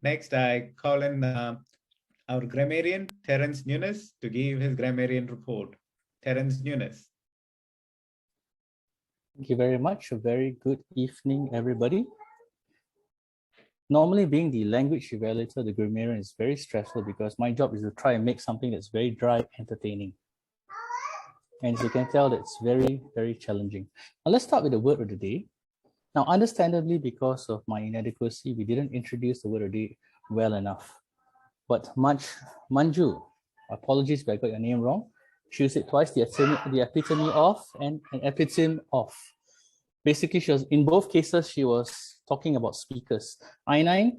Next, I call in our grammarian, Terence Nunis, to give his grammarian report. Terence Nunis. Thank you very much. A very good evening, everybody. Normally, being the language evaluator, the grammarian is very stressful because my job is to try and make something that's very dry, entertaining. And as you can tell, that's very, very challenging. Now, let's start with the word of the day. Now, understandably, because of my inadequacy, we didn't introduce the word of the day well enough. But Manju, apologies if I got your name wrong. She used it twice, the epitome of and an epitome of. Basically, she was, in both cases, she was talking about speakers. I9,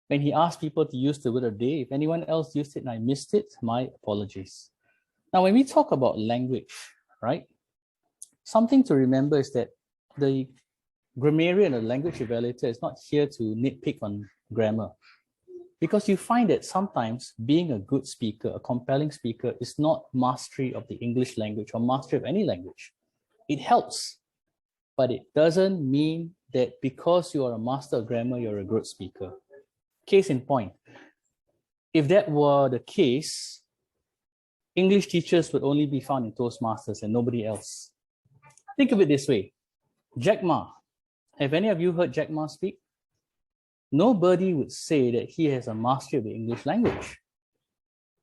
when he asked people to use the word of the day, if anyone else used it and I missed it, my apologies. Now, when we talk about language, right, something to remember is that the grammarian or language evaluator is not here to nitpick on grammar. Because you find that sometimes being a good speaker, a compelling speaker, is not mastery of the English language or mastery of any language. It helps, but it doesn't mean that because you are a master of grammar, you're a good speaker. Case in point, if that were the case, English teachers would only be found in Toastmasters and nobody else. Think of it this way. Jack Ma. Have any of you heard Jack Ma speak? Nobody would say that he has a mastery of the English language.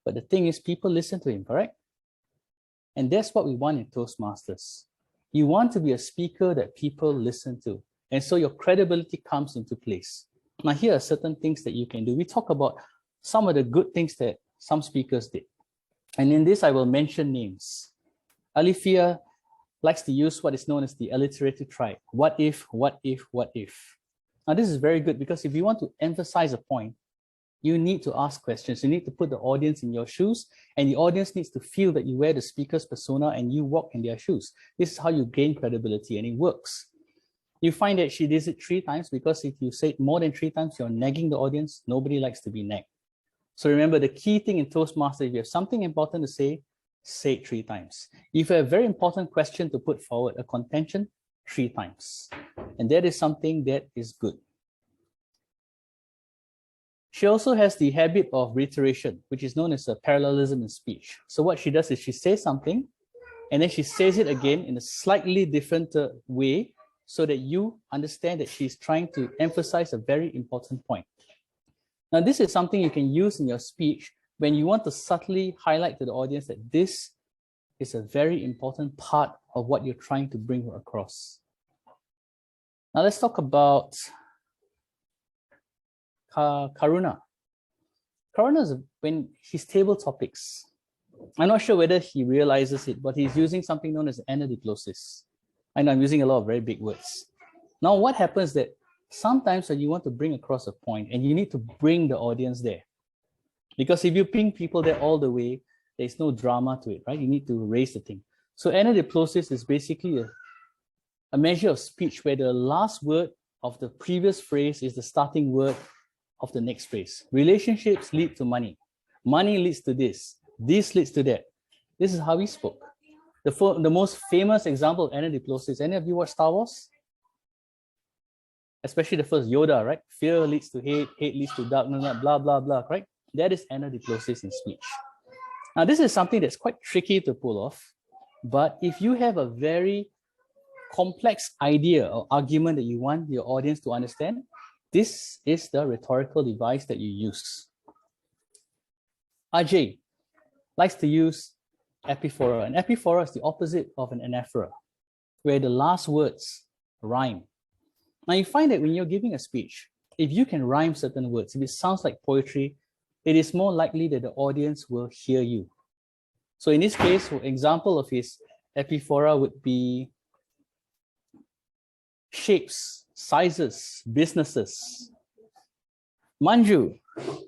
But the thing is, people listen to him, correct? And that's what we want in Toastmasters. You want to be a speaker that people listen to. And so your credibility comes into place. Now, here are certain things that you can do. We talk about some of the good things that some speakers did. And in this, I will mention names. Alifia likes to use what is known as the alliterative triad. What if, what if, what if? Now, this is very good because if you want to emphasize a point, you need to ask questions. You need to put the audience in your shoes, and the audience needs to feel that you wear the speaker's persona and you walk in their shoes. This is how you gain credibility, and it works. You find that she did it 3 times because if you say it more than 3 times, you're nagging the audience. Nobody likes to be nagged. So remember, the key thing in Toastmasters, if you have something important to say it 3 times. If you have a very important question to put forward, a contention, 3 times. And that is something that is good. She also has the habit of reiteration, which is known as a parallelism in speech. So what she does is she says something, and then she says it again in a slightly different way, so that you understand that she's trying to emphasize a very important point. Now, this is something you can use in your speech when you want to subtly highlight to the audience that this is a very important part of what you're trying to bring across. Now, let's talk about Karuna. Karuna is when his table topics. I'm not sure whether he realizes it, but he's using something known as anadiplosis. I know I'm using a lot of very big words. Now, what happens that sometimes when you want to bring across a point and you need to bring the audience there, because if you bring people there all the way, there's no drama to it, right? You need to raise the thing. So anadiplosis is basically a measure of speech where the last word of the previous phrase is the starting word of the next phrase. Relationships lead to money. Money leads to this. This leads to that. This is how he spoke. The most famous example of anadiplosis, any of you watch Star Wars? Especially the first Yoda, right? Fear leads to hate, hate leads to darkness, blah, blah, blah, right? That is anadiplosis in speech. Now, this is something that's quite tricky to pull off, but if you have a very complex idea or argument that you want your audience to understand, this is the rhetorical device that you use. Ajay likes to use epiphora. An epiphora is the opposite of an anaphora, where the last words rhyme. Now, you find that when you're giving a speech, if you can rhyme certain words, if it sounds like poetry, it is more likely that the audience will hear you. So in this case, for example of his epiphora would be shapes, sizes, businesses. Manju,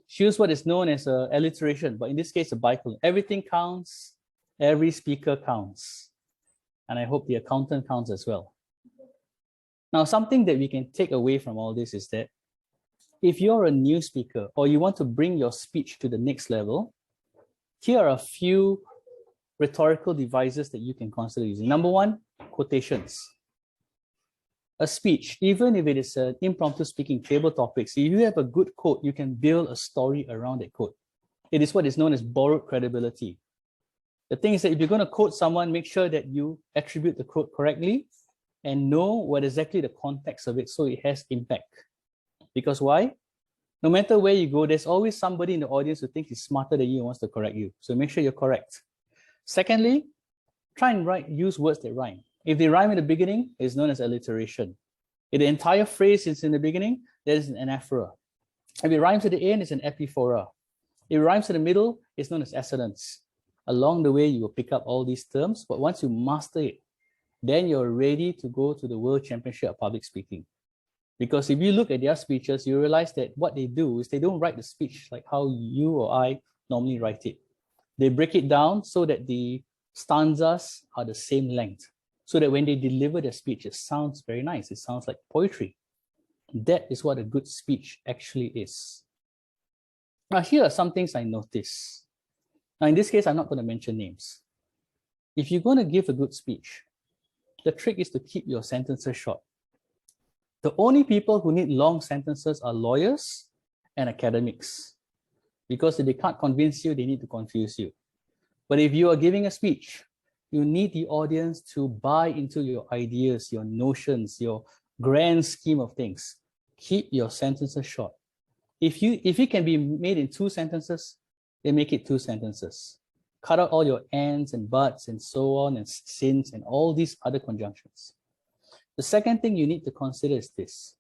she used what is known as an alliteration, but in this case, a bicolon. Everything counts, every speaker counts. And I hope the accountant counts as well. Now, something that we can take away from all this is that if you're a new speaker or you want to bring your speech to the next level, here are a few rhetorical devices that you can consider using. Number one, quotations. a speech, even if it is an impromptu speaking, table topics, if you have a good quote, you can build a story around that quote. It is what is known as borrowed credibility. The thing is that if you're going to quote someone, make sure that you attribute the quote correctly and know what exactly the context of it so it has impact. Because why? No matter where you go, there's always somebody in the audience who thinks he's smarter than you and wants to correct you. So make sure you're correct. Secondly, try and use words that rhyme. If they rhyme in the beginning, it's known as alliteration. If the entire phrase is in the beginning, that is an anaphora. If it rhymes at the end, it's an epiphora. If it rhymes in the middle, it's known as assonance. Along the way, you will pick up all these terms, but once you master it, then you're ready to go to the World Championship of Public Speaking. Because if you look at their speeches, you realize that what they do is they don't write the speech like how you or I normally write it. They break it down so that the stanzas are the same length, so that when they deliver their speech, it sounds very nice. It sounds like poetry. That is what a good speech actually is. Now, here are some things I noticed. Now, in this case, I'm not going to mention names. If you're going to give a good speech, the trick is to keep your sentences short. The only people who need long sentences are lawyers and academics, because if they can't convince you, they need to confuse you. But if you are giving a speech, you need the audience to buy into your ideas, your notions, your grand scheme of things. Keep your sentences short. If it can be made in 2 sentences, then make it 2 sentences. Cut out all your ands and buts and so on and since and all these other conjunctions. The second thing you need to consider is this.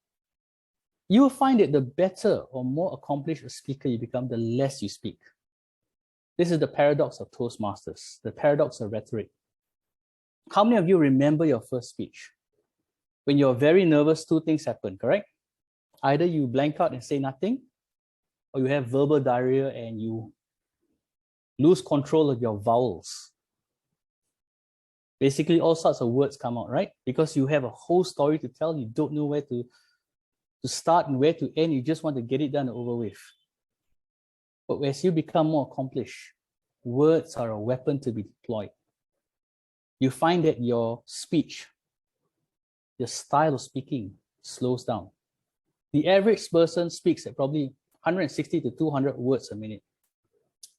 You will find that the better or more accomplished a speaker you become, the less you speak. This is the paradox of Toastmasters, the paradox of rhetoric. How many of you remember your first speech? When you're very nervous, 2 things happen, correct? Either you blank out and say nothing, or you have verbal diarrhea and you lose control of your vowels. Basically, all sorts of words come out, right? Because you have a whole story to tell, you don't know where to start and where to end, you just want to get it done and over with. But as you become more accomplished, words are a weapon to be deployed. You find that your speech, your style of speaking slows down. The average person speaks at probably 160 to 200 words a minute.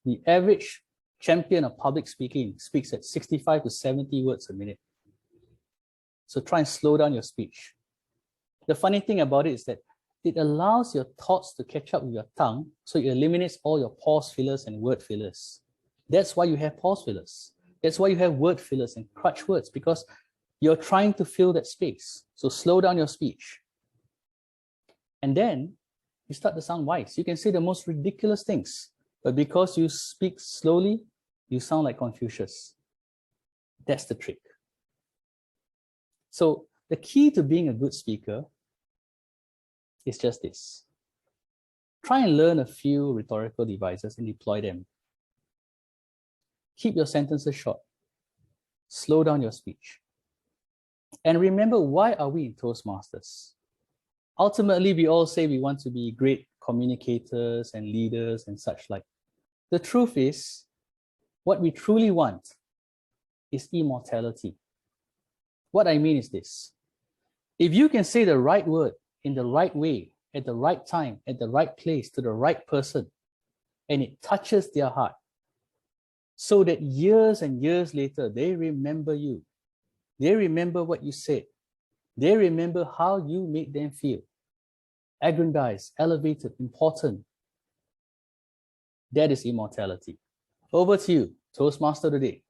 The average champion of public speaking speaks at 65 to 70 words a minute. So try and slow down your speech. The funny thing about it is that it allows your thoughts to catch up with your tongue, so it eliminates all your pause fillers and word fillers. That's why you have pause fillers. That's why you have word fillers and crutch words, because you're trying to fill that space. So slow down your speech. And then you start to sound wise. You can say the most ridiculous things, but because you speak slowly, you sound like Confucius. That's the trick. So the key to being a good speaker is just this. Try and learn a few rhetorical devices and deploy them. Keep your sentences short. Slow down your speech. And remember, why are we in Toastmasters? Ultimately, we all say we want to be great communicators and leaders and such like. The truth is, what we truly want is immortality. What I mean is this. If you can say the right word in the right way, at the right time, at the right place, to the right person, and it touches their heart, so that years and years later, they remember you. They remember what you said. They remember how you made them feel. Aggrandized, elevated, important. That is immortality. Over to you, Toastmaster today.